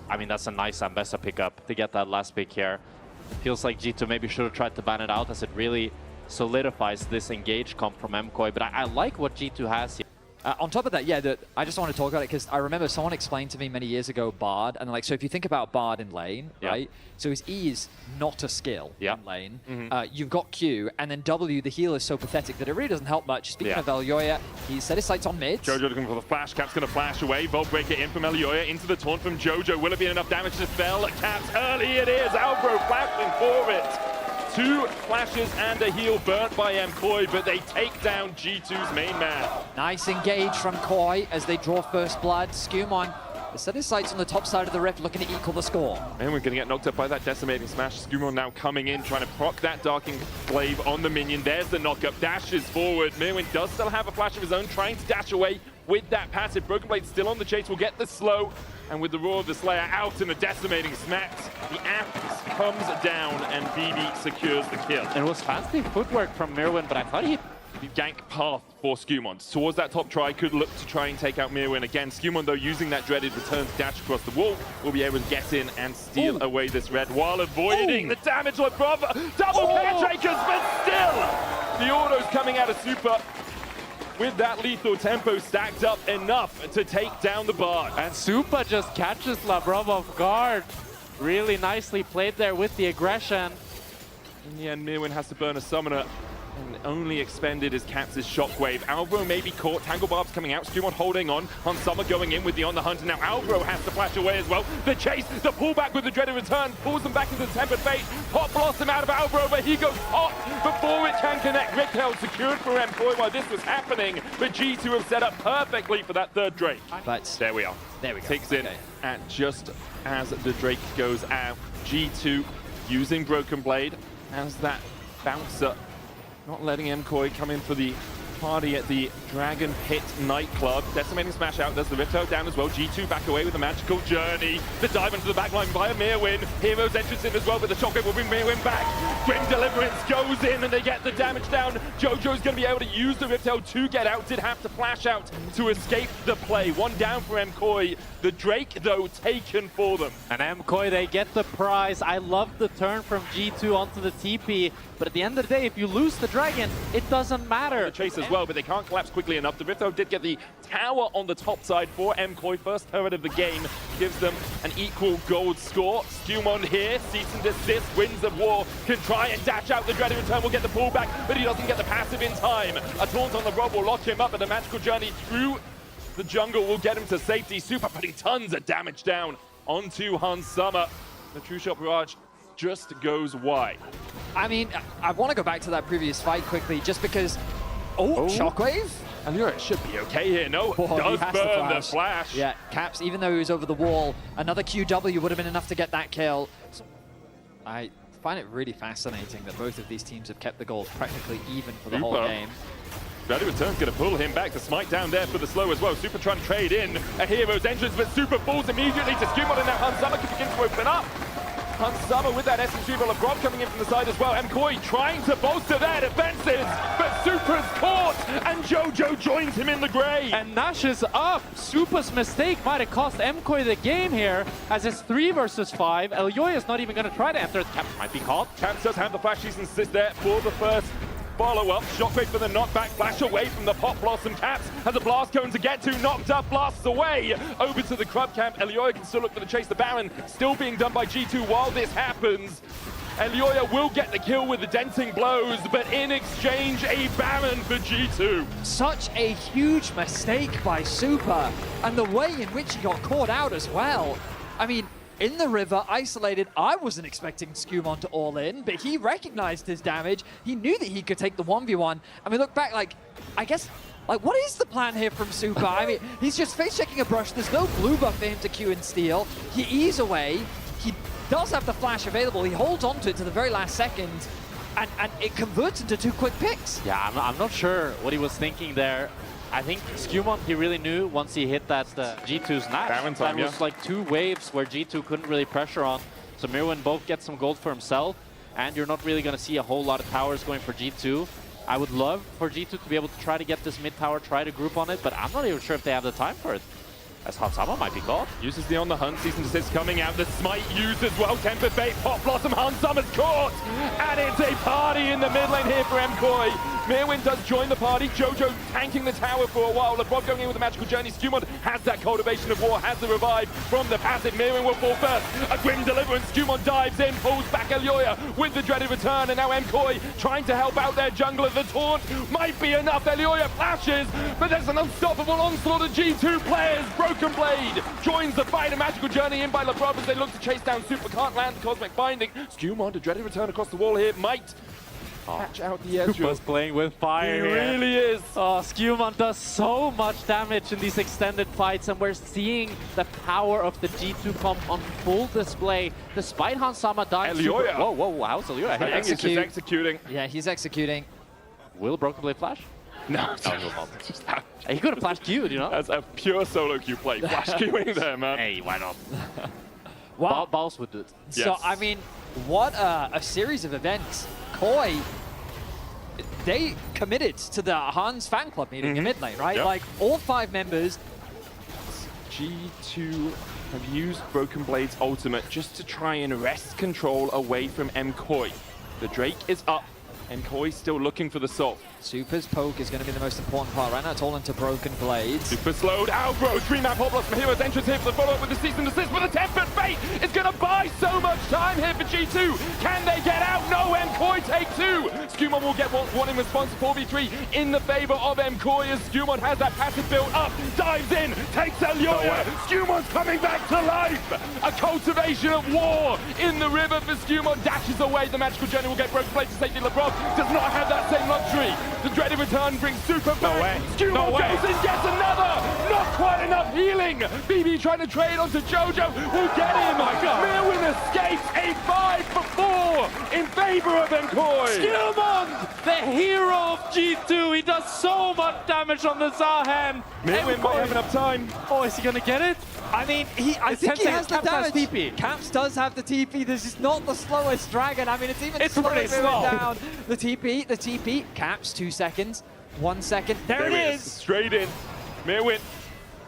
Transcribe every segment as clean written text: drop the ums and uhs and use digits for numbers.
I mean, that's a nice Ambessa pickup to get that last pick here. Feels like G2 maybe should have tried to ban it out, as it really solidifies this engage comp from MKOI. But I like what G2 has here. On top of that, yeah, I just want to talk about it because I remember someone explained to me many years ago Bard, and like, so if you think about Bard in lane, right? So his E is not a skill in lane. You've got Q, and then W, the heal is so pathetic that it really doesn't help much. Speaking of Elyoya, he set his sights on mid. Jojo looking for the flash. Cap's going to flash away. Volt breaker in from Elyoya into the taunt from Jojo. Will it be enough damage to spell Caps early? It is. Alvaro flashing for it. 2 flashes and a heal burnt by MKOI, but they take down G2's main man. Nice engage from Koi as they draw first blood. SkewMond set his sights on the top side of the rift, looking to equal the score. And we're going to get knocked up by that decimating smash. SkewMond now coming in, trying to proc that Darking Glaive on the minion. There's the knockup, dashes forward. Myrwn does still have a flash of his own, trying to dash away with that passive. BrokenBlade still on the chase, will get the slow. And with the Roar of the Slayer out and a decimating smack, the axe comes down and BB secures the kill. And it was fancy footwork from Myrwn, but I thought he... The gank path for SkewMond towards that top try, could look to try and take out Myrwn again. SkewMond, though, using that dreaded return to dash across the wall, will be able to get in and steal away this red while avoiding the damage. Labrov, double penetrators, but still, the auto's coming out of Supa with that lethal tempo stacked up enough to take down the Bard. And Supa just catches Labrov off guard. Really nicely played there with the aggression. In the end, Myrwn has to burn a summoner, and only expended his Caps' shockwave. Alvaro may be caught. Tangle Barb's coming out. SkewMond holding on. Summer going in with the on the hunt. And now Alvaro has to flash away as well. The chase, the pullback with the dreaded return, pulls them back into the tempered fate. Pop Blossom out of Alvaro, but he goes hot before it can connect. Rickheld secured for MKOI while this was happening, but G2 have set up perfectly for that third Drake. But there we are. There we go. Takes in, and just as the Drake goes out, G2 using BrokenBlade as that bouncer, not letting MKOI come in for the party at the Dragon Pit nightclub. Decimating smash out, there's the Ripto down as well. G2 back away with the magical journey. The dive into the backline via Myrwn. Hero's entrance in as well, but the shockwave will bring Myrwn back. Grim Deliverance goes in and they get the damage down. Jojo's going to be able to use the Ripto to get out. Did have to flash out to escape the play. One down for MKOI. The Drake, though, taken for them. And MKOI, they get the prize. I love the turn from G2 onto the TP, but at the end of the day, if you lose the Dragon, it doesn't matter. The chase as well, but they can't collapse quickly enough. The Ripto did get the tower on the top side for MKOI. First turret of the game gives them an equal gold score. SkewMond here, cease and desist, Winds of War, can try and dash out. The dreaded return will get the pullback, but he doesn't get the passive in time. A taunt on the Rob will lock him up, and the magical journey through the jungle will get him to safety. Supa putting tons of damage down onto Summer. The True Shot Barrage just goes wide. I mean, I want to go back to that previous fight quickly, just because... Shockwave? Elyoya should be okay here. No, does burn the flash. Yeah, Caps, even though he was over the wall, another QW would have been enough to get that kill. So I find it really fascinating that both of these teams have kept the goals practically even for the whole game. Dreaded return's going to pull him back. The smite down there for the slow as well. Supa trying to trade in a hero's entrance, but Supa falls immediately to SkewMond, and now Summer can begin to open up. Summer with that SMG, but Labrov coming in from the side as well. MKOI trying to bolster their defenses, but Supa's caught, and Jojo joins him in the grave. And Nash is up. Supa's mistake might have cost MKOI the game here, as it's 3 versus 5. Elyoya is not even going to try to enter. Caps might be caught. Caps does have the flash, and assist there for the first follow-up. Shockwave for the knockback, flash away from the Pop Blossom. Caps has a blast cone to get to, knocked up, blasts away. Over to the Crub Camp. Elyoya can still look for the chase. The Baron still being done by G2 while this happens. Elyoya will get the kill with the denting blows, but in exchange, a Baron for G2. Such a huge mistake by Supa, and the way in which he got caught out as well. I mean, in the river, isolated, I wasn't expecting SkewMond to all in, but he recognized his damage. He knew that he could take the 1v1. I mean, look back, like, I guess, like, what is the plan here from Supa? I mean, he's just face-checking a brush. There's no blue buff for him to Q and steal. He ease away. He does have the flash available. He holds onto it to the very last second, and it converts into 2 quick picks. Yeah, I'm not sure what he was thinking there. I think SkewMond, he really knew once he hit that G2's knife. That was like 2 waves where G2 couldn't really pressure on. So Myrwn both get some gold for himself, and you're not really going to see a whole lot of towers going for G2. I would love for G2 to be able to try to get this mid tower, try to group on it, but I'm not even sure if they have the time for it. as Hansama might be caught. Uses the on the hunt, season desist coming out, the smite used as well, Tempered Fate, Pop Blossom, Hansama's caught! And it's a party in the mid lane here for MKOI. Myrwn does join the party, Jojo tanking the tower for a while, Labrov going in with a magical journey, SkewMond has that cultivation of war, has the revive from the passive, Myrwn will fall first, a grim deliverance, SkewMond dives in, pulls back Elyoya with the dreaded return, and now MKOI trying to help out their jungler, the taunt might be enough, Elyoya flashes, but there's an unstoppable onslaught of G2 players, BrokenBlade joins the fight, a magical journey in by Labrov as they look to chase down Supa, can't land the cosmic binding, SkewMond, a dreaded return across the wall here, might catch out the edge. Supa's playing with fire He here. really is. Oh, SkewMond does so much damage in these extended fights, and we're seeing the power of the G2 comp on full display, despite Hansama dying. Elyoya. Whoa, whoa, how's Elyoya? I think he's just executing. Yeah, he's executing. Will BrokenBlade flash? No, he will not. He could have flashed Q, you know? That's a pure solo queue play. Flash queuing there, man. Hey, why not? Wow. Balls would do it. So, Yes. I mean, what a series of events. KOI, they committed to the Hans fan club meeting in mid lane, right? Yep. Like, all 5 members. G2 have used BrokenBlade's ultimate just to try and wrest control away from MKOI. The Drake is up. MKOI still looking for the soul. Supa's poke is going to be the most important part right now. It's all into Brokenblade. Super slowed. Alvaro, 3-man Pop Blossom Hero's entrance here for the follow-up with the cease and desist, but the Tempered Fate is going to buy so much time here for G2. Can they get out? No, MKOI take 2. SkewMond will get one in response to 4v3 in the favor of MKOI as SkewMond has that passive build up, dives in, takes Elyoya. SkewMond's coming back to life. A cultivation of war in the river for SkewMond, dashes away. The magical journey will get BrokenBlade to safety. Labrov does not have that same luxury. The dreaded return brings Supa back. SkewMond goes and gets another. Not quite enough healing. BB trying to trade onto Jojo. Will get him. Oh my God. Myrwn escapes a 5 for 4 in favor of MKOI. SkewMond, the hero of G2. He does so much damage on the Zaahen. Myrwn might have enough time. Oh, is he gonna get it? I mean, I It's think he 10 has the seconds. Caps has damage. TP. Caps does have the TP. This is not the slowest dragon. I mean, it's even slower pretty moving slow. down. The TP. Caps, 2 seconds. 1 second. There it is. Straight in. Myrwn.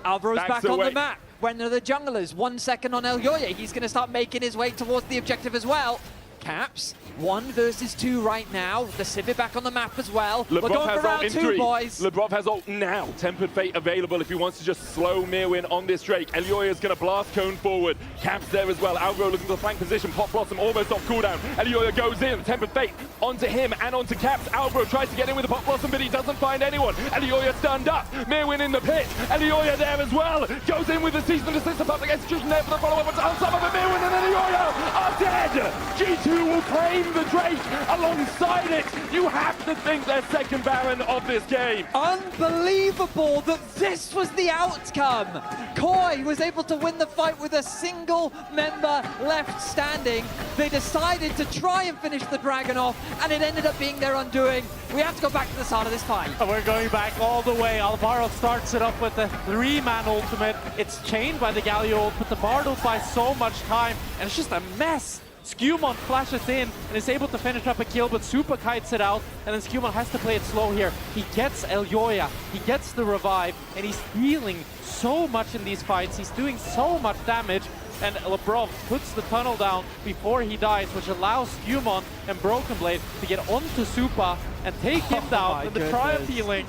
Alvaro's Backs back on away. the map. When are the junglers? 1 second on Elyoya. He's going to start making his way towards the objective as well. Caps, 1 versus 2 right now. The Civic back on the map as well. We're Labrov going has for ult round in 2, 3. boys. Labrov has ult now. Tempered Fate available if he wants to just slow Myrwn on this Drake. Elyoya is going to blast cone forward. Caps there as well. Alvaro looking for the flank position. Pop Blossom almost off cooldown. Elyoya goes in. Tempered Fate onto him and onto Caps. Alvaro tries to get in with the Pop Blossom, but he doesn't find anyone. Elyoya stunned up. Myrwn in the pit. Elyoya there as well. Goes in with the cease and desist. The public execution there for the follow-up. It's on top of it. Myrwn and Elyoya are dead. G2 will claim the Drake alongside it. You have to think they're second Baron of this game. Unbelievable that this was the outcome. KOI was able to win the fight with a single member left standing. They decided to try and finish the dragon off, and it ended up being their undoing. We have to go back to the start of this fight. And we're going back all the way. Alvaro starts it off with a 3-man ultimate. It's chained by the Galio ult, but the Bard ult buys so much time, and it's just a mess. SkewMond flashes in and is able to finish up a kill, but Supa kites it out, and then SkewMond has to play it slow here. He gets Elyoya, he gets the revive, and he's healing so much in these fights. He's doing so much damage, and Labrov puts the tunnel down before he dies, which allows SkewMond and BrokenBlade to get onto Supa and take him down with the Triumph healing,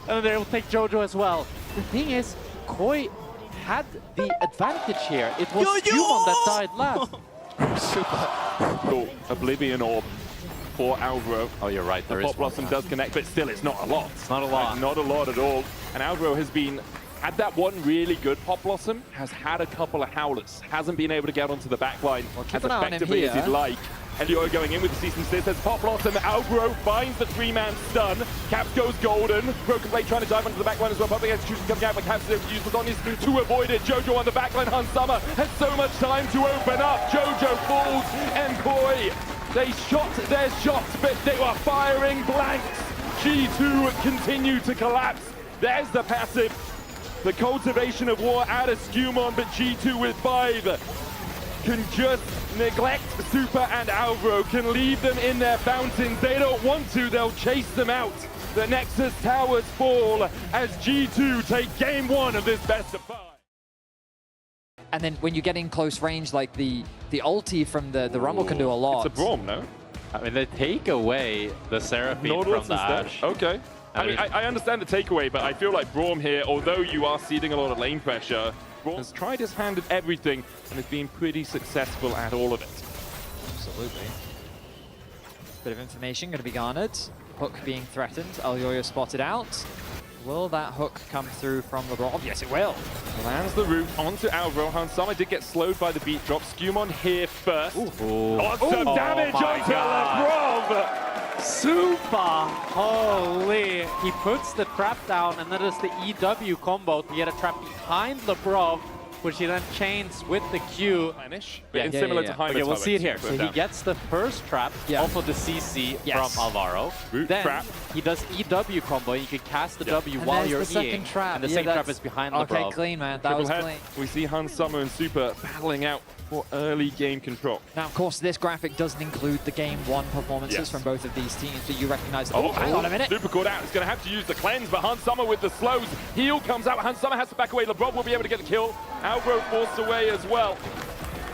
and they will take Jojo as well. The thing is, KOI had the advantage here. It was SkewMond that died last. Cool. Oblivion Orb for Alvaro. Oh, you're right. The Pop Blossom does connect, but still, it's not a lot. It's not a lot. Like, not a lot at all. And Alvaro has had that one really good Pop Blossom, has had a couple of howlers, hasn't been able to get onto the backline as an eye on him effectively as here. he'd like. Elyoya going in with the cease and desist. There's Pop Blossom. Alvaro finds the 3-man stun. Caps goes golden. BrokenBlade trying to dive onto the backline as well. Public execution coming out, but Caps is useless on his to avoid it. Jojo on the backline. Hansama has so much time to open up. Jojo falls. MKOI, they shot their shots, but they were firing blanks. G2 continue to collapse. There's the passive. The cultivation of war out of SkewMond, but G2 with 5 can just neglect Supa and Alvaro, can leave them in their fountains. They don't want to, they'll chase them out. The Nexus towers fall as G2 take game 1 of this best of 5. And then when you get in close range, like the ulti from the Rumble can do a lot. It's a Braum, no? I mean, they take away the Seraphine from the Ashe. Okay. I mean, I understand the takeaway, but I feel like Braum here, although you are ceding a lot of lane pressure, Braum has tried his hand at everything and has been pretty successful at all of it. Absolutely. Bit of information going to be garnered. Hook being threatened. Elyoya spotted out. Will that hook come through from Labrov? Yes, it will. Lands the root onto Alvaro. Hansama did get slowed by the beat drop. SkewMond here first. Lots of damage onto Labrov. Supa! Holy! He puts the trap down and then does the EW combo to get a trap behind Labrov, which he then chains with the Q. Vanish. Similar to Jaime. Okay, we'll see it here. So he gets the first trap off of the CC from Alvaro. Root then trap. he does EW combo. You can cast the W while you're second trap. And the second trap is behind Labrov. Okay, clean, man. That was clean. We see Hansama and Supa battling out for early game control. Now, of course, this graphic doesn't include the game one performances from both of these teams, but you recognize. Oh, hang on a minute. Super caught out. He's going to have to use the cleanse, but Hansama with the slows. Heal comes out. Hansama has to back away. Labrov will be able to get the kill. Alvaro forced away as well.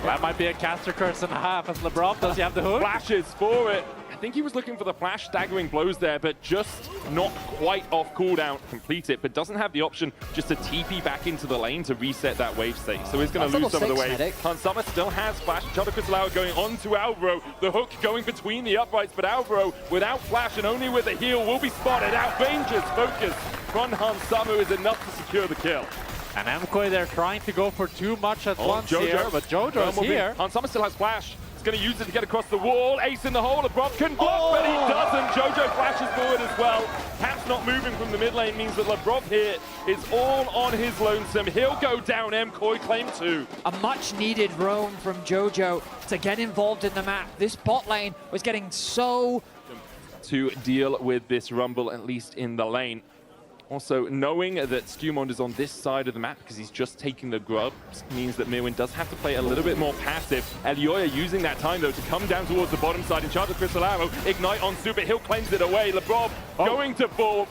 That might be a caster curse and a half as Labrov. Does he have the hook? Flashes for it. I think he was looking for the flash staggering blows there, but just not quite off cooldown. Complete it, but doesn't have the option just to TP back into the lane to reset that wave state. So he's going to lose some of the wave. Hansama still has flash. Jojopyun going on to Alvaro. The hook going between the uprights, but Alvaro without flash and only with a heal will be spotted out. Dangerous focus from Hansama is enough to secure the kill. And MKOI, they're trying to go for too much at once Jojo. here, but Jojo's here. Hansama still has flash. He's going to use it to get across the wall. Ace in the hole. Labrov can block, but he doesn't. Jojo flashes forward as well. Cap's not moving from the mid lane means that Labrov here is all on his lonesome. He'll go down. MKOI claim 2. A much needed roam from Jojo to get involved in the map. This bot lane was getting so... to deal with this rumble, at least in the lane. Also, knowing that SkewMond is on this side of the map because he's just taking the grub means that Myrwn does have to play a little bit more passive. Elyoya using that time, though, to come down towards the bottom side in charge of Crystal Arrow. Ignite on Supa. He'll cleanse it away. Labrov going to fall.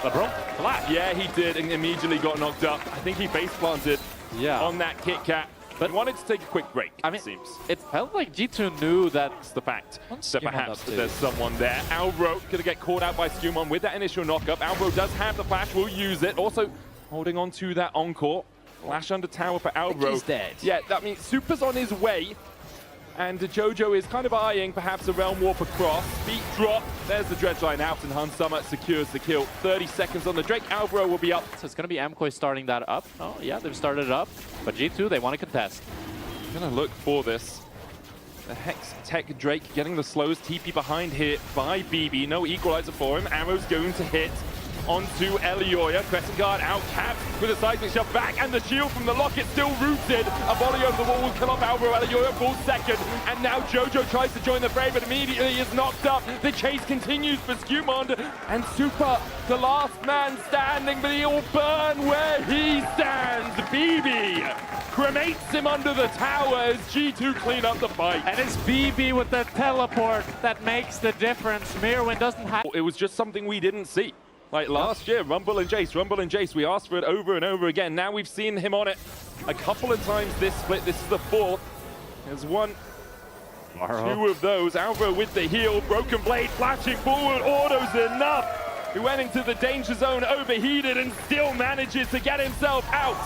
Labrov flat. Yeah, he did, and immediately got knocked up. I think he face planted on that Kit Kat. But wanted to take a quick break, it seems. It felt like G2 knew that's the fact that perhaps there's someone there. Alvaro going to get caught out by SkewMond with that initial knockup. Alvaro does have the flash, will use it. Also holding on to that encore. Flash under tower for Alvaro. He's dead. Yeah, that means Supa's on his way. And Jojo is kind of eyeing perhaps a Realm Warp across. Beat drop. There's the dredge line out, and Hansama secures the kill. 30 seconds on the Drake. Alvaro will be up. So it's going to be MKOI starting that up. Oh, yeah, they've started it up. But G2, they want to contest. Going to look for this. The Hex Tech Drake getting the slows. TP behind here by BB. No equalizer for him. Arrow's going to hit onto Elyoya. Crescent Guard out, capped with a seismic shove back, and the shield from the locket still rooted. A volley over the wall will kill off Alvaro. Elyoya falls second, and now Jojo tries to join the fray, but immediately is knocked up. The chase continues for SkewMond, and Supa, the last man standing, but he'll burn where he stands. BB cremates him under the tower as G2 clean up the fight. And it's BB with the teleport that makes the difference. Myrwn doesn't have... It was just something we didn't see. Like last year, Rumble and Jace. We asked for it over and over again. Now we've seen him on it a couple of times this split. This is the fourth. There's one, two of those. Alvaro with the heal. BrokenBlade flashing forward. Auto's enough. He went into the danger zone, overheated, and still manages to get himself out.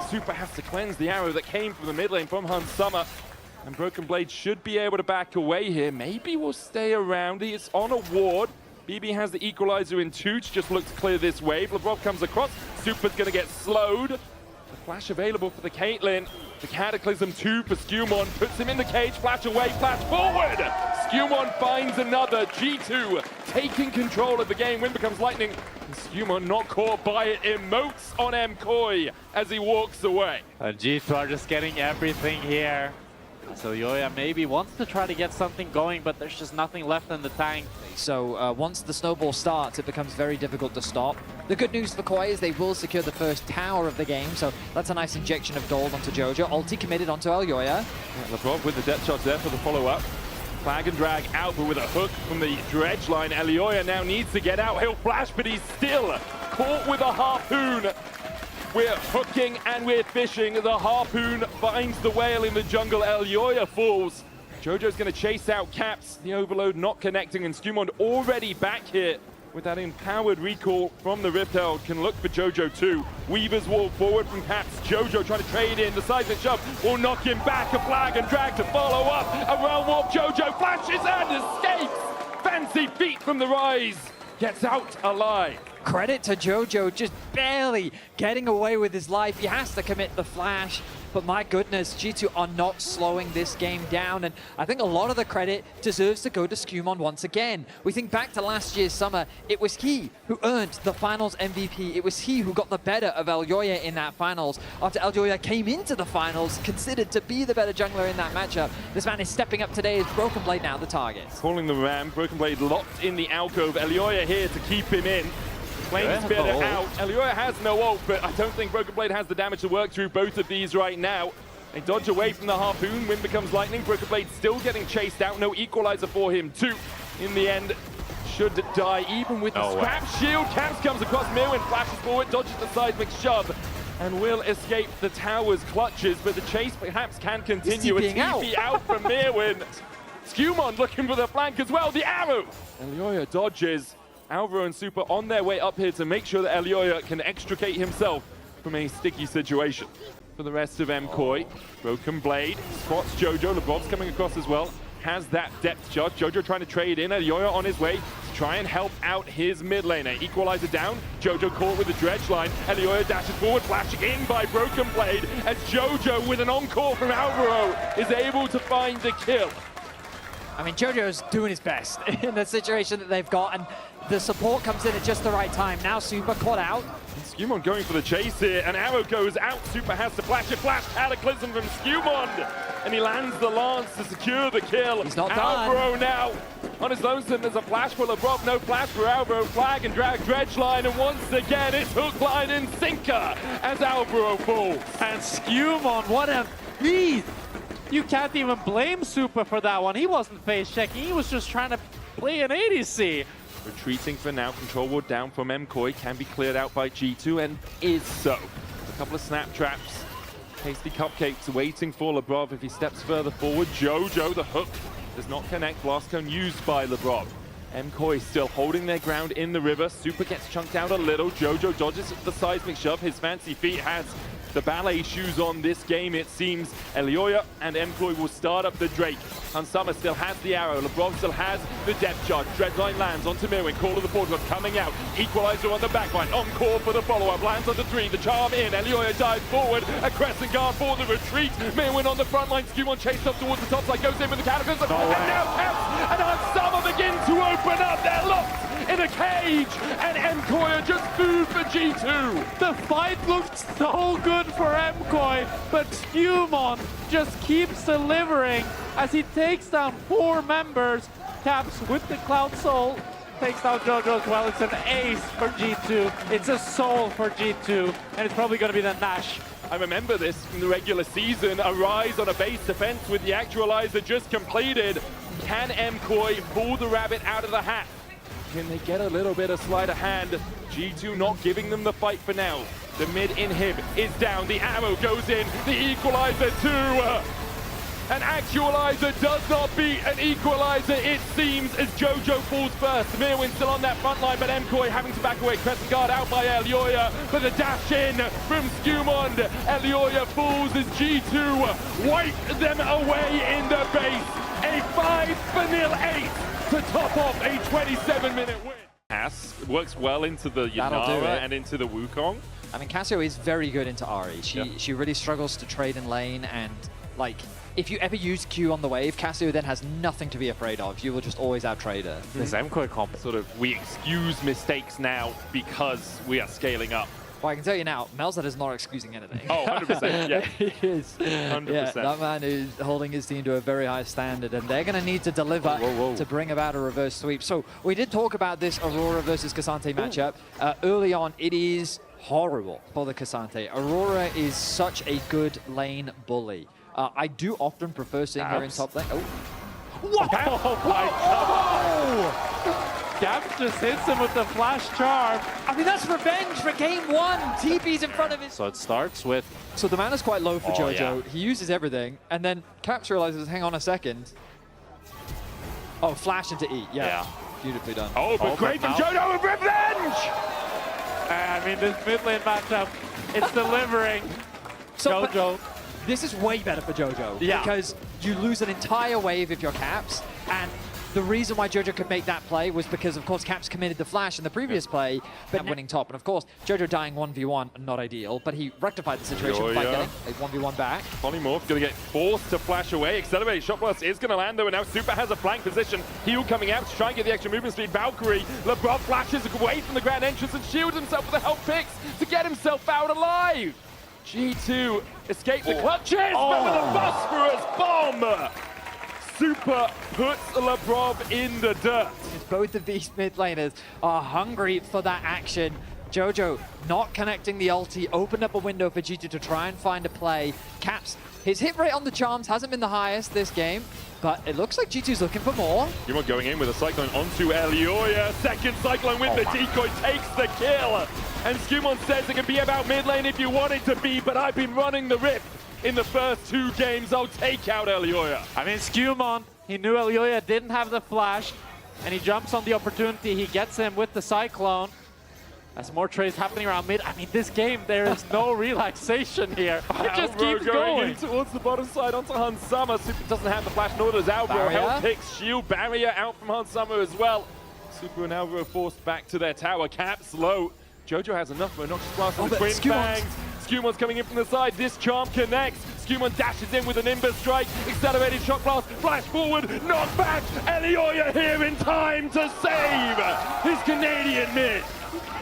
Supa has to cleanse the arrow that came from the mid lane from Hansama. And BrokenBlade should be able to back away here. Maybe we'll stay around. He is on a ward. BB has the equalizer in 2 to just look to clear this wave. Labrov comes across. Supa's going to get slowed. The flash available for the Caitlyn. The Cataclysm 2 for SkewMond. Puts him in the cage. Flash away. Flash forward. SkewMond finds another. G2 taking control of the game. Wind becomes lightning. And SkewMond not caught by it. Emotes on MKOI as he walks away. G2 are just getting everything here. So Elyoya maybe wants to try to get something going, but there's just nothing left in the tank. So once the snowball starts, it becomes very difficult to stop. The good news for KOI is they will secure the first tower of the game, so that's a nice injection of gold onto Jojo. Ulti committed onto Elyoya. Yeah, Labrov with the depth charge there for the follow-up. Flag and drag out, but with a hook from the dredge line. Elyoya now needs to get out. He'll flash, but he's still caught with a harpoon. We're hooking and we're fishing. The harpoon finds the whale in the jungle. Elyoya falls. Jojo's going to chase out Caps. The overload not connecting, and SkewMond already back here with that empowered recall from the Rift Herald. Can look for Jojo too. Weaver's wall forward from Caps. Jojo trying to trade in. The seismic shove will knock him back. A flag and drag to follow up. A realm warp. Jojo flashes and escapes. Fancy feet from the rise. Gets out alive. Credit to Jojo, just barely getting away with his life. He has to commit the flash, but my goodness, G2 are not slowing this game down, and I think a lot of the credit deserves to go to SkewMond once again. We think back to last year's summer, it was he who earned the finals MVP. It was he who got the better of Elyoya in that finals. After Elyoya came into the finals, considered to be the better jungler in that matchup, this man is stepping up today as BrokenBlade now the target. Calling the ram, BrokenBlade locked in the alcove. Elyoya here to keep him in. Flame Spitter out. Elyoya has no ult, but I don't think BrokenBlade has the damage to work through both of these right now. They dodge away from the harpoon. Wind becomes lightning. BrokenBlade still getting chased out. No equalizer for him too. In the end, should die even with the scrap shield. Caps comes across Myrwn, flashes forward, dodges the seismic shove, and will escape the tower's clutches. But the chase perhaps can continue. A TP out from Myrwn. SkewMond looking for the flank as well. The arrow. Elyoya dodges. Alvaro and Supa on their way up here to make sure that Elyoya can extricate himself from a sticky situation. For the rest of MKOI, BrokenBlade spots Jojo. Labrov's coming across as well. Has that depth charge. Jojo trying to trade in. Elyoya on his way to try and help out his mid laner. Equalizer down. Jojo caught with the dredge line. Elyoya dashes forward, flashing in by BrokenBlade as Jojo with an encore from Alvaro is able to find the kill. I mean, Jojo's doing his best in the situation that they've got, and the support comes in at just the right time. Now Supa caught out. SkewMond going for the chase here. An arrow goes out. Supa has to flash a flash cataclysm from SkewMond. And he lands the lance to secure the kill. He's not Alvaro done. now on his lonesome. There's a flash for Labrov. No flash for Alvaro. Flag and drag dredge line. And once again, it's hook, line, and sinker as Alvaro falls. And SkewMond, what a beast! You can't even blame Supa for that one. He wasn't face checking. He was just trying to play an ADC. Retreating for now. Control ward down from MKOI. Can be cleared out by G2 and is so. A couple of snap traps. Tasty cupcakes waiting for Labrov if he steps further forward. Jojo, the hook, does not connect. Blast cone used by Labrov. MKOI still holding their ground in the river. Supa gets chunked out a little. Jojo dodges the seismic shove. His fancy feet has the ballet shoes on this game, it seems. Elyoya and MKOI will start up the Drake. Unsummer still has the arrow. Labrov still has the depth charge. Dreadline lands onto Myrwn. Call of the Portal coming out. Equalizer on the backline. Encore for the follow-up. Lands onto 3. The charm in. Elyoya dives forward. A crescent guard for the retreat. Myrwn on the front line. SkewMond chased up towards the top side. Goes in with the cataclysm. And now Caps and Unsummer begin to open up. They're locked in a cage. And MKOI are just food for G2. The fight looked so good for MKOI, but SkewMond just keeps delivering as he takes down 4 members. Caps with the Cloud Soul, takes down Jojo as well. It's an ace for G2. It's a soul for G2, and it's probably going to be the Nash. I remember this from the regular season. A rise on a base defense with the actualizer just completed. Can MKOI pull the rabbit out of the hat? Can they get a little bit of sleight of hand? G2 not giving them the fight for now. The mid inhib is down. The arrow goes in. The equalizer too. An actualizer does not beat an equalizer, it seems, as Jojo falls first. Myrwn still on that front line, but MKOI having to back away. Crescent guard out by Elyoya, but the dash in from SkewMond. Elyoya falls as G2 wipe them away in the base. A 5-0 ace to top off a 27-minute win. Cass works well into the Yanara and into the Wukong. I mean, Cassio is very good into Ahri. She really struggles to trade in lane, and like, if you ever use Q on the wave, Cassio then has nothing to be afraid of. You will just always out-trade her. This MKOI comp, sort of, we excuse mistakes now because we are scaling up. Well, I can tell you now, Melzad is not excusing anything. Oh, 100%, yeah. He is. 100%. Yeah, that man is holding his team to a very high standard, and they're going to need to deliver to bring about a reverse sweep. So we did talk about this Aurora versus K'Sante matchup. Early on, it is horrible for the K'Sante. Aurora is such a good lane bully. I do often prefer seeing her in top lane. Oh. What? Oh my God. Caps just hits him with the flash charm. I mean, that's revenge for game one. TP's in front of his. So it starts with... So the mana's quite low for Jojo. yeah. He uses everything, and then Caps realizes, hang on a second. Oh, flash into E. Yeah. Beautifully done. Oh, but great from Jojo with revenge! I mean, this mid lane matchup, it's delivering. So, Jojo. This is way better for Jojo. Yeah. Because you lose an entire wave if you're Caps, and the reason why Jojo could make that play was because, of course, Caps committed the flash in the previous play, but winning top. And, of course, Jojo dying 1v1, not ideal, but he rectified the situation by getting a 1v1 back. Polymorph going to get forced to flash away. Accelerated shot blast is going to land, though, and now Supa has a flank position. Heal coming out to try and get the extra movement speed. Valkyrie, Labrov flashes away from the grand entrance and shields himself with the help picks to get himself out alive. G2 escape the clutches, but with a phosphorus bomb! Supa puts Labrov in the dirt. Both of these mid laners are hungry for that action. Jojo not connecting the ulti, opened up a window for G2 to try and find a play. Caps, his hit rate on the charms hasn't been the highest this game, but it looks like G2's looking for more. SkewMond going in with a Cyclone onto Elyoya. Second Cyclone with the decoy takes the kill. And SkewMond says it can be about mid lane if you want it to be, but I've been running the Rift in the first 2 games. I'll take out Elyoya. I mean, SkewMond, he knew Elyoya didn't have the flash, and he jumps on the opportunity. He gets him with the Cyclone. As more trades happening around mid, I mean, this game, there is no relaxation here. It just keeps going. In towards the bottom side onto Hansama. Supa doesn't have the flash, nor does Alvaro. Help picks, shield barrier out from Hansama as well. Supa and Alvaro forced back to their tower. Caps low. Jojo has enough for a Noxious Blast on the Twin Fangs. SkewMond's coming in from the side. This charm connects. SkewMond dashes in with a Nimbus strike. Accelerated shot blast. Flash forward. Knock back. Elyoya here in time to save his Canadian mid.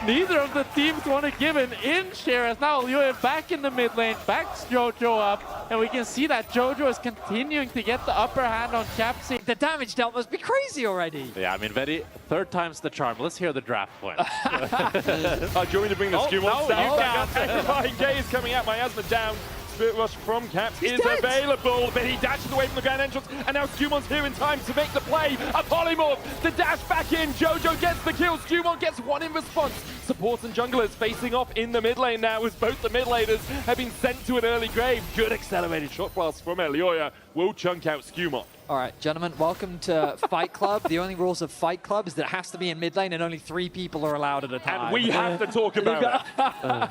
Neither of the teams want to give an inch here, as now Elyoya back in the mid lane, backs Jojo up, and we can see that Jojo is continuing to get the upper hand on Capsy. The damage dealt must be crazy already. Yeah, I mean, very third time's the charm. Let's hear the draft point. Do you want me to bring the SkewMond down? Terrifying gaze coming out, Miasma down. Spirit Rush from Caps is available, but he dashes away from the grand entrance, and now SkewMond's here in time to make the play. A polymorph to dash back in. Jojo gets the kill. SkewMond gets one in response. Supports and junglers facing off in the mid lane now, as both the mid laners have been sent to an early grave. Good accelerated shot blast from Elyoya will chunk out SkewMond. All right, gentlemen, welcome to Fight Club. The only rules of Fight Club is that it has to be in mid lane and only 3 people are allowed at a time. And we have to talk about it.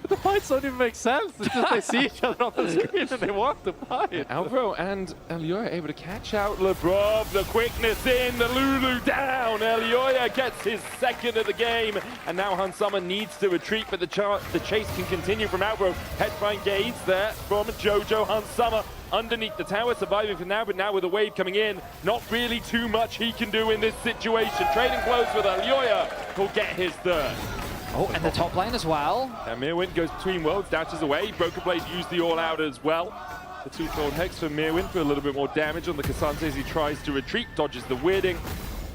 The fights don't even make sense. It's just they see each other on the screen and they want to fight. Alvaro and Elyoya able to catch out Labrov. The quickness in, the Lulu down. Elyoya gets his second of the game. And now Hansama needs to retreat, but the chase can continue from Alvaro. Headfine gaze there from Jojo. Hansama underneath the tower, surviving for now, but now with a wave coming in, not really too much he can do in this situation. Trading blows with Elyoya, who'll get his third. Oh, and the top lane as well. And Myrwn goes between worlds, dashes away. BrokenBlade used the all-out as well. The 2-fold Hex for Myrwn for a little bit more damage on the Cassante as he tries to retreat, dodges the weirding,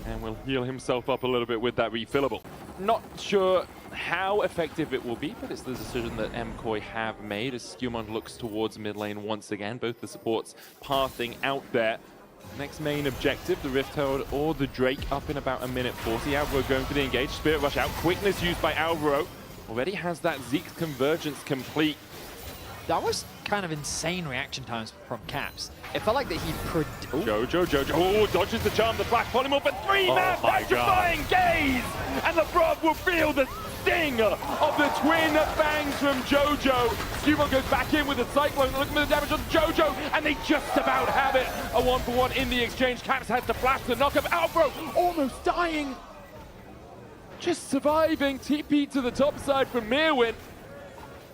and will heal himself up a little bit with that refillable. Not sure how effective it will be, but it's the decision that MKOI have made as SkewMond looks towards mid lane once again. Both the supports pathing out there. Next main objective, the Rift Herald or the Drake up in about 1:40. Alvaro going for the engage. Spirit Rush out. Quickness used by Alvaro. Already has that Zeke's convergence complete. That was kind of insane reaction times from Caps. It felt like that he... Jojo. Oh, dodges the charm, the flash polymorph, but 3-man petrifying gaze! And Labrov will feel the sting of the twin bangs from Jojo. SkewMond goes back in with the Cyclone, looking for the damage on Jojo, and they just about have it. A 1-for-1 in the exchange. Caps has to flash the knock-up. Alvaro almost dying. Just surviving. TP to the top side from Myrwn.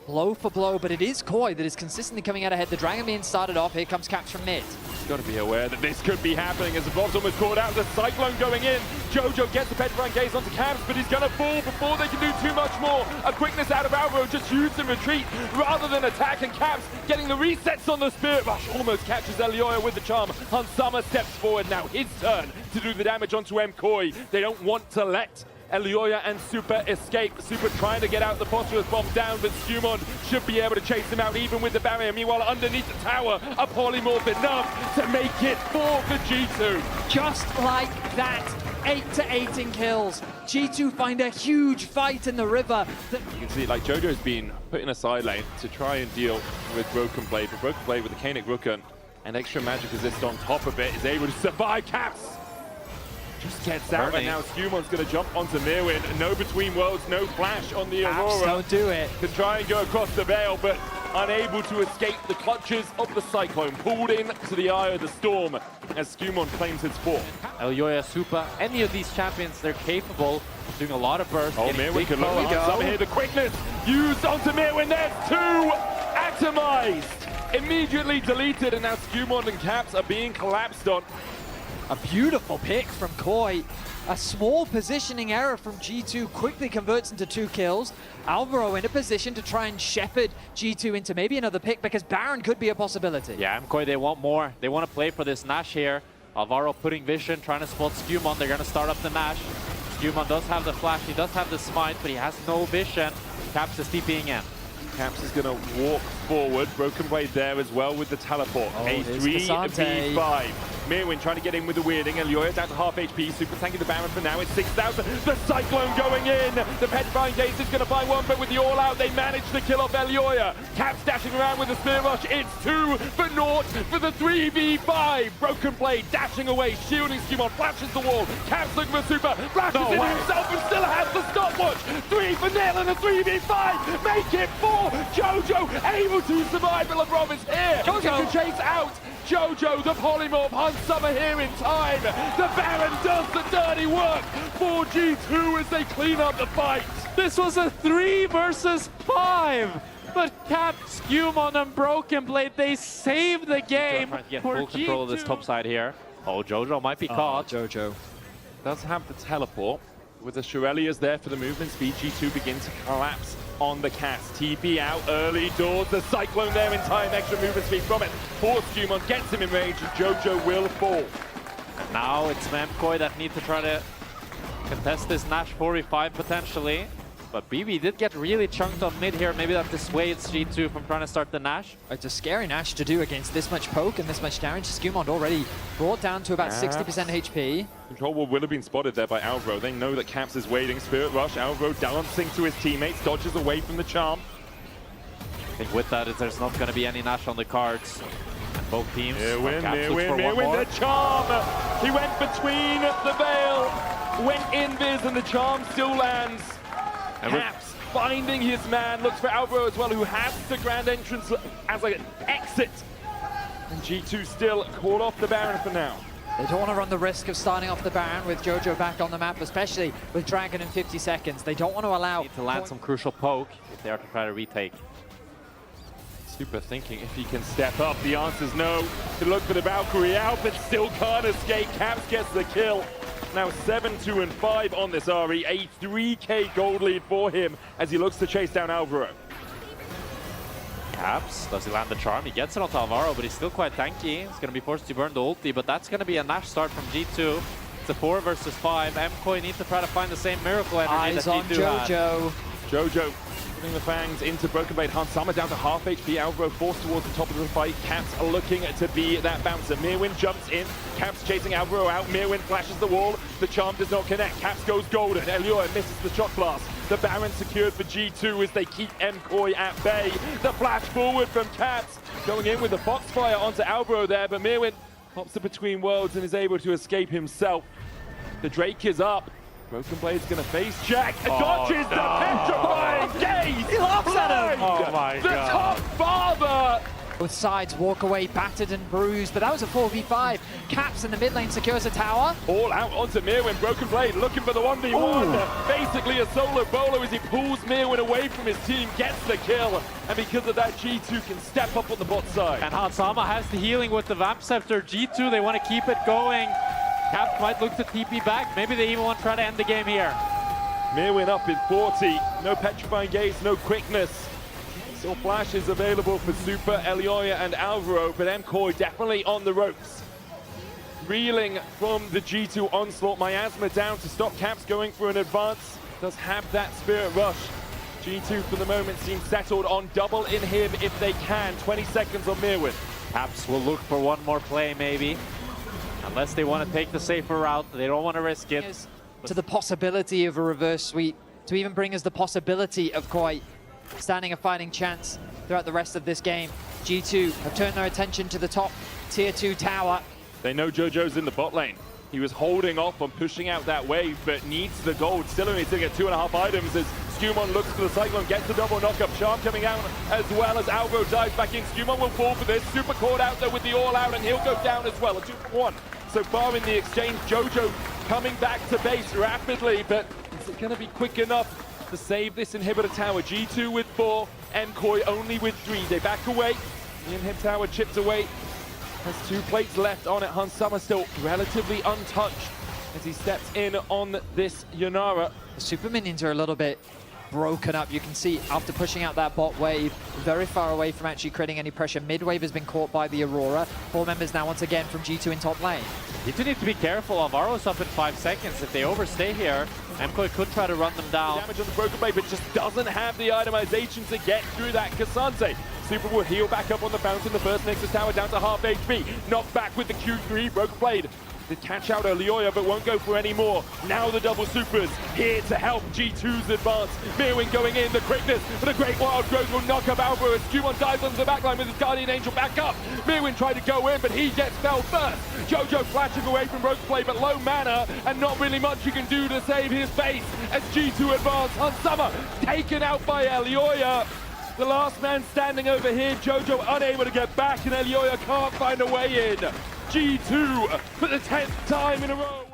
Blow for blow, but it is Koi that is consistently coming out ahead. The Dragon being started off. Here comes Caps from mid. He's got to be aware that this could be happening as the Bob's almost caught out. The Cyclone going in. Jojo gets the Petrifying Gaze onto Caps, but he's going to fall before they can do too much more. A quickness out of Alvaro, just used in retreat rather than attack, and Caps getting the resets on the Spirit Rush. Almost catches Elyoya with the charm. Hansama steps forward now. His turn to do the damage onto MKOI. They don't want to let Elyoya and Supa escape. Supa trying to get out the phosphorus bomb down, but SkewMond should be able to chase him out even with the barrier. Meanwhile, underneath the tower, a polymorph enough to make it 4 for G2. Just like that, 8-8 in kills. G2 find a huge fight in the river. You can see like Jojo's been put in a side lane to try and deal with BrokenBlade. But BrokenBlade with the Kainic Rukun and extra magic resist on top of it is able to survive. Caps just gets out, and now SkewMond's going to jump onto Myrwn. No between worlds, no flash on the Aurora. Don't do it. To try and go across the veil, but unable to escape the clutches of the Cyclone. Pulled in to the eye of the storm as SkewMond claims his fort. Elyoya, Supa, any of these champions, they're capable of doing a lot of bursts. Oh, Myrwn can look on some here. The quickness used onto Myrwn. There's 2 atomized. Immediately deleted, and now SkewMond and Caps are being collapsed on. A beautiful pick from Koi. A small positioning error from G2 quickly converts into 2 kills. Alvaro in a position to try and shepherd G2 into maybe another pick, because Baron could be a possibility. Yeah, MKOI, they want more. They want to play for this Nash here. Alvaro putting vision, trying to spot SkewMond. They're going to start up the Nash. SkewMond does have the flash, he does have the smite, but he has no vision. Caps is TPing in. Caps is going to walk forward. BrokenBlade there as well with the teleport. A 3v5. Myrwn trying to get in with the weirding. Elyoya down to half HP. Super tanking the Baron for now. It's 6,000. The Cyclone going in. The Petrifying Gaze is going to find one, but with the all-out, they manage to kill off Elyoya. Caps dashing around with the Spear Rush. It's 2 for naught for the 3v5. BrokenBlade dashing away, shielding SkewMond, flashes the wall. Caps looking for Supa, flashes into himself and still has the stopwatch. 3 for nil and a 3v5. Make it 4. Jojo able to survive, but Labrov is here. Jojo can chase out Jojo. The polymorph hunts Summer here in time. The Baron does the dirty work for G2 as they clean up the fight. This was a 3 versus 5. But Cap, SkewMond, and BrokenBlade, they saved the game. Trying to get full control of this top side here. Oh, Jojo might be caught. Jojo does have the teleport. With the Shurelias there for the movement speed, G2 begin to collapse on the cast. TP out early doors. The Cyclone there in time. Extra movement speed from it. For SkewMond gets him in range, and Jojo will fall. And now it's MKOI that need to try to contest this Nash 4v5 potentially. But BB did get really chunked on mid here. Maybe that dissuades G2 from trying to start the Nash. It's a scary Nash to do against this much poke and this much damage. SkewMond already brought down to about 60% HP. Control wall will have been spotted there by Alvaro. They know that Caps is waiting. Spirit Rush, Alvaro dancing to his teammates, dodges away from the charm. I think with that, there's not going to be any Nash on the cards. And both teams. Myrwn the charm. He went between the veil, went invis, and the charm still lands. Caps finding his man, looks for Alvaro as well, who has the grand entrance as an exit. And G2 still caught off the Baron for now. They don't want to run the risk of starting off the Baron with Jojo back on the map, especially with Dragon in 50 seconds. They don't want to allow... Need to land some crucial poke if they are to try to retake. Supa thinking if he can step up. The answer's no. To look for the Valkyrie out, but still can't escape. Caps gets the kill. Now 7-2-5 on this Ahri. A 3k gold lead for him as he looks to chase down Alvaro. Caps, does he land the charm? He gets it onto Alvaro, but he's still quite tanky. He's going to be forced to burn the ulti, but that's going to be a Nash start from G2. It's a 4 versus 5. MKOI needs to try to find the same miracle energy Eyes that on G2 Jojo. Jojo putting the fangs into BrokenBlade. Hansama down to half HP. Alvaro forced towards the top of the fight. Caps are looking to be that bouncer. Myrwn jumps in. Caps chasing Alvaro out. Myrwn flashes the wall. The charm does not connect. Caps goes golden. Elyoya misses the shot blast. The Baron secured for G2 as they keep MKOI at bay. The flash forward from Caps. Going in with the Foxfire onto Alvaro there, but Myrwn pops it between worlds and is able to escape himself. The Drake is up. BrokenBlade's going to face Jack and dodges the petrifying gaze! He laughs at him! Oh my God! The top father! Both sides walk away battered and bruised, but that was a 4v5. Caps in the mid lane secures a tower. All out onto Myrwn. BrokenBlade looking for the 1v1. Basically a solo bolo as he pulls Myrwn away from his team, gets the kill. And because of that, G2 can step up on the bot side. And Hansama has the healing with the Vamp Scepter. G2, they want to keep it going. Caps might look to TP back. Maybe they even want to try to end the game here. Myrwn up in 40. No Petrifying Gaze, no quickness. Still flashes available for Supa, Elyoya, and Alvaro, but MKOI definitely on the ropes. reeling from the G2 onslaught. Miasma down to stop Caps going for an advance. Does have that Spirit Rush. G2 for the moment seems settled on double inhib if they can. 20 seconds on Myrwn. Caps will look for one more play maybe. Unless they want to take the safer route, they don't want to risk it. To the possibility of a reverse sweep, to even bring us the possibility of MKOI standing a fighting chance throughout the rest of this game. G2 have turned their attention to the top tier 2 tower. They know Jojo's in the bot lane. He was holding off on pushing out that wave, but needs the gold. Still only to get 2.5 items as SkewMond looks for the Cyclone, gets the double knockup. Charm coming out as well as Alvaro dives back in. SkewMond will fall for this. Supa caught out there with the all-out, and he'll go down as well. A 2-for-1 so far in the exchange. Jojo coming back to base rapidly, but is it going to be quick enough to save this inhibitor tower? G2 with 4, MKOI only with 3. They back away. The inhib tower chipped away. Has 2 plates left on it. Summer still relatively untouched as he steps in on this Yanara. The super minions are a little bit broken up. You can see after pushing out that bot wave, very far away from actually creating any pressure. Mid wave has been caught by the Aurora. 4 members now once again from G2 in top lane. G2 need to be careful. Alvaro's up in 5 seconds. If they overstay here, MKOI could try to run them down. Damage on the BrokenBlade, but just doesn't have the itemization to get through that. Cassante. Super will heal back up on the fountain. The first Nexus tower down to half HP. Knocked back with the Q3. BrokenBlade did catch out Elyoya, but won't go for any more. Now the double supers here to help G2's advance. Myrwn going in, the quickness, but a great wild growth will knock up Alvaro as SkewMond dives onto the backline with his Guardian Angel back up. Myrwn tried to go in, but he gets fell first. Jojo flashing away from BrokenBlade, but low mana, and not really much you can do to save his base as G2 advance. Summer taken out by Elyoya. The last man standing over here, Jojo unable to get back, and Elyoya can't find a way in. G2 for the 10th time in a row.